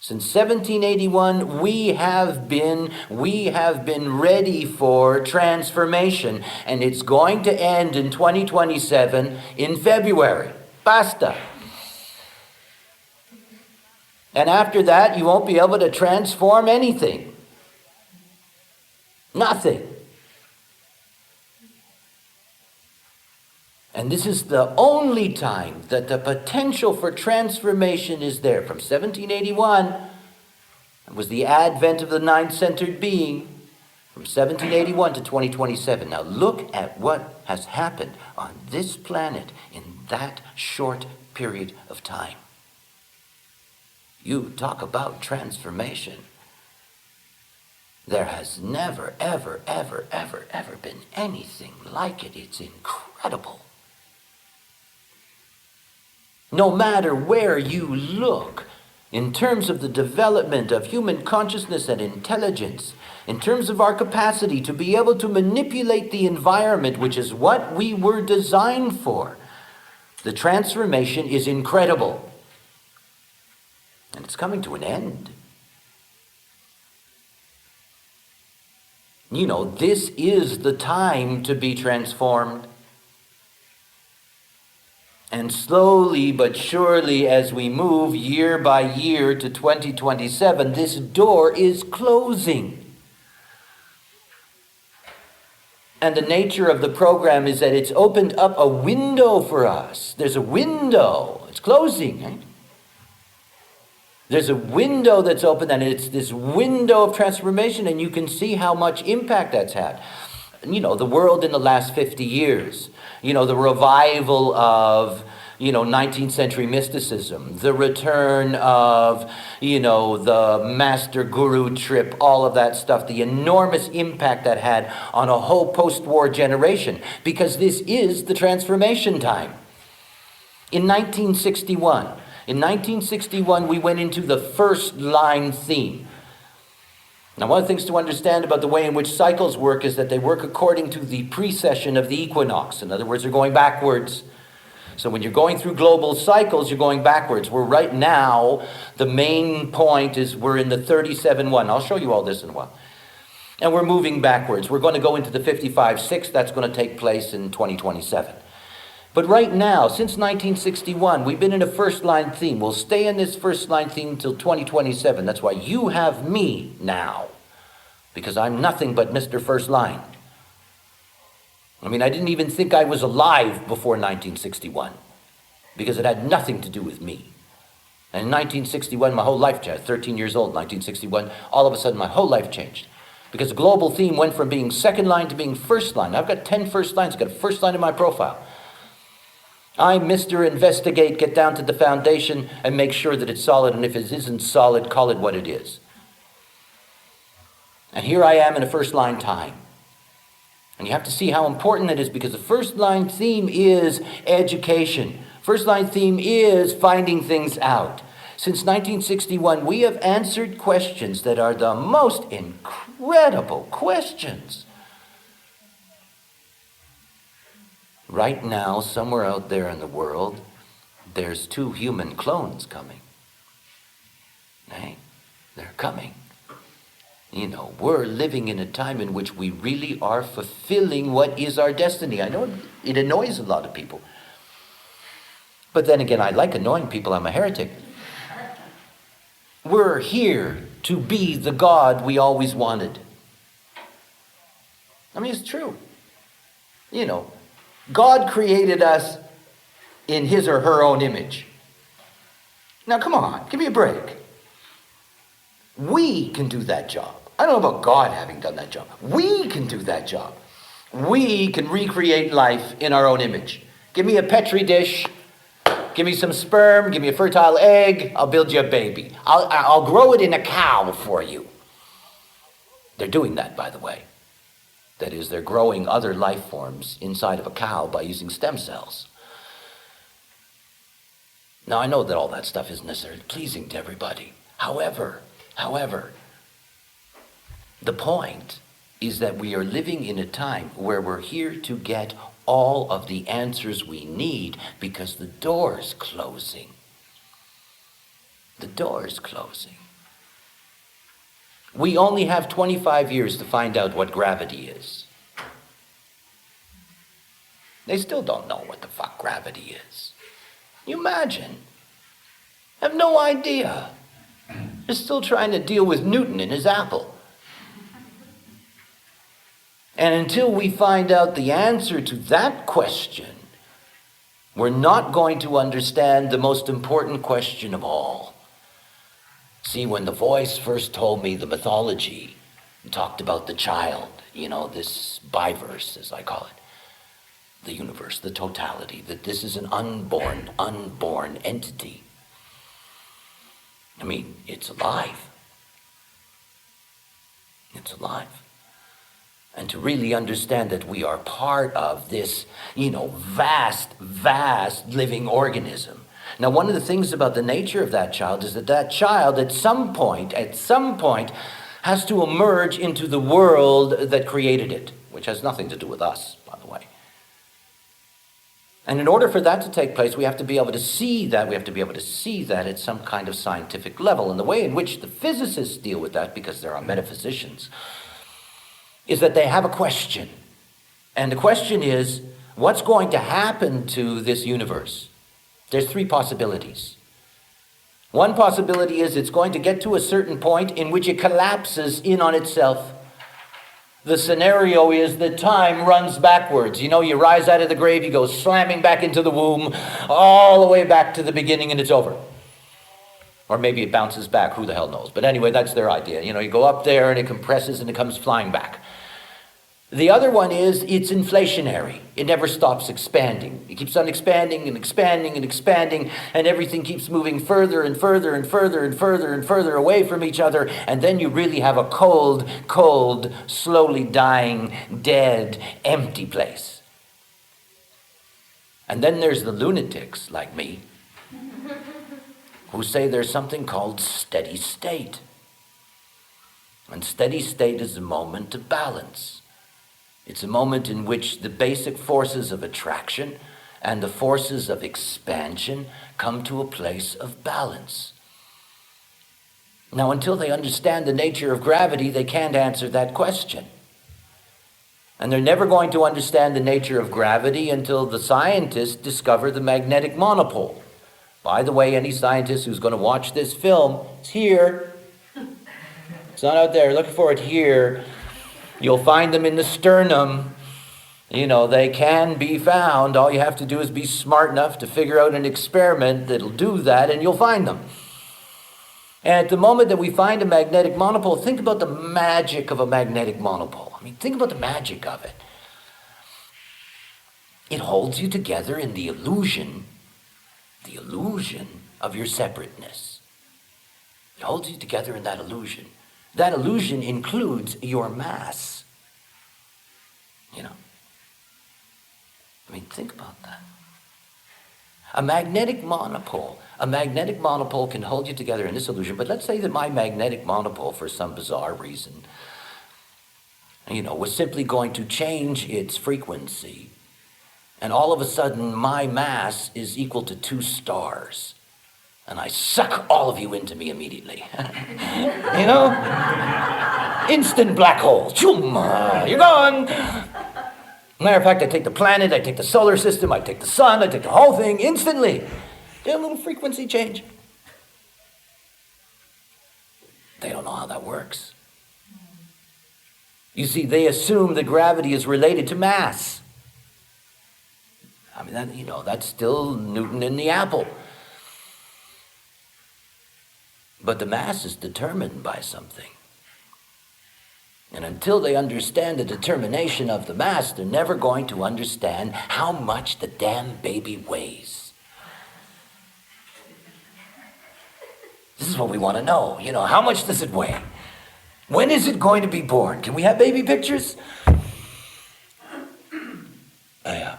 Since 1781, we have been ready for transformation, and it's going to end in 2027 in February. Basta. And after that, you won't be able to transform anything. Nothing. And this is the only time that the potential for transformation is there. From 1781, it was the advent of the nine-centered being. From 1781 to 2027. Now look at what has happened on this planet in that short period of time. You talk about transformation. There has never, ever, ever, ever, ever been anything like it. It's incredible. No matter where you look, in terms of the development of human consciousness and intelligence, in terms of our capacity to be able to manipulate the environment, which is what we were designed for, the transformation is incredible. And it's coming to an end. You know, this is the time to be transformed. And slowly but surely, as we move year by year to 2027, this door is closing. And the nature of the program is that it's opened up a window for us. There's a window. It's closing, right? There's a window that's open, and it's this window of transformation, and you can see how much impact that's had. You know, the world in the last 50 years, you know, the revival of, 19th century mysticism, the return of, the master guru trip, all of that stuff, the enormous impact that had on a whole post-war generation, because this is the transformation time. In 1961, we went into the first line theme. Now, one of the things to understand about the way in which cycles work is that they work according to the precession of the equinox. In other words, they're going backwards. So when you're going through global cycles, you're going backwards. We're right now, the main point is we're in the 37-1. I'll show you all this in a while. And we're moving backwards. We're going to go into the 55-6. That's going to take place in 2027. But right now, since 1961, we've been in a first-line theme. We'll stay in this first-line theme until 2027. That's why you have me now, because I'm nothing but Mr. First Line. I mean, I didn't even think I was alive before 1961, because it had nothing to do with me. And in 1961, my whole life changed. 13 years old, 1961, all of a sudden my whole life changed. Because the global theme went from being second line to being first line. I've got 10 first lines. I've got a first line in my profile. I, Mr. Investigate, get down to the foundation and make sure that it's solid, and if it isn't solid, call it what it is. And here I am in a first line time. And you have to see how important that is, because the first line theme is education. First line theme is finding things out. Since 1961, we have answered questions that are the most incredible questions. Right now, somewhere out there in the world, there's 2 human clones coming. Hey, they're coming. We're living in a time in which we really are fulfilling what is our destiny. I know it annoys a lot of people. But then again, I like annoying people. I'm a heretic. We're here to be the God we always wanted. I mean, it's true. God created us in his or her own image. Now, come on, give me a break. We can do that job. I don't know about God having done that job. We can do that job. We can recreate life in our own image. Give me a Petri dish. Give me some sperm. Give me a fertile egg. I'll build you a baby. I'll grow it in a cow for you. They're doing that, by the way. That is, they're growing other life forms inside of a cow by using stem cells. Now, I know that all that stuff isn't necessarily pleasing to everybody. However, the point is that we are living in a time where we're here to get all of the answers we need, because the door is closing. The door is closing. We only have 25 years to find out what gravity is. They still don't know what the fuck gravity is. Can you imagine? Have no idea. They're still trying to deal with Newton and his apple. And until we find out the answer to that question, we're not going to understand the most important question of all. See, when the voice first told me the mythology, and talked about the child, this biverse, as I call it, the universe, the totality, that this is an unborn entity. I mean, it's alive. It's alive. And to really understand that we are part of this, vast living organism. Now, one of the things about the nature of that child is that child at some point, has to emerge into the world that created it, which has nothing to do with us, by the way. And in order for that to take place, we have to be able to see that. We have to be able to see that at some kind of scientific level. And the way in which the physicists deal with that, because there are metaphysicians, is that they have a question. And the question is, what's going to happen to this universe? There's three possibilities. One possibility is it's going to get to a certain point in which it collapses in on itself. The scenario is that time runs backwards. You rise out of the grave, you go slamming back into the womb, all the way back to the beginning, and it's over. Or maybe it bounces back, who the hell knows. But anyway, that's their idea. You go up there and it compresses and it comes flying back. The other one is it's inflationary. It never stops expanding. It keeps on expanding and expanding and expanding, and everything keeps moving further and further and further and further and further away from each other, and then you really have a cold, slowly dying, dead, empty place. And then there's the lunatics like me who say there's something called steady state. And steady state is a moment of balance. It's a moment in which the basic forces of attraction and the forces of expansion come to a place of balance. Now, until they understand the nature of gravity, they can't answer that question. And they're never going to understand the nature of gravity until the scientists discover the magnetic monopole. By the way, any scientist who's going to watch this film, it's here. It's not out there. Looking for it here. You'll find them in the sternum. They can be found. All you have to do is be smart enough to figure out an experiment that'll do that, and you'll find them. And at the moment that we find a magnetic monopole, think about the magic of a magnetic monopole. Think about the magic of it. It holds you together in the illusion of your separateness. It holds you together in that illusion. That illusion includes your mass. Think about that. A magnetic monopole can hold you together in this illusion, but let's say that my magnetic monopole, for some bizarre reason, was simply going to change its frequency, and all of a sudden my mass is equal to 2 stars. And I suck all of you into me immediately. Instant black hole. Choom, you're gone. Matter of fact, I take the planet, I take the solar system, I take the sun, I take the whole thing instantly. A little frequency change. They don't know how that works. You see, they assume that gravity is related to mass. That's still Newton in the apple. But the mass is determined by something. And until they understand the determination of the mass, they're never going to understand how much the damn baby weighs. This is what we want to know. How much does it weigh? When is it going to be born? Can we have baby pictures? Yeah.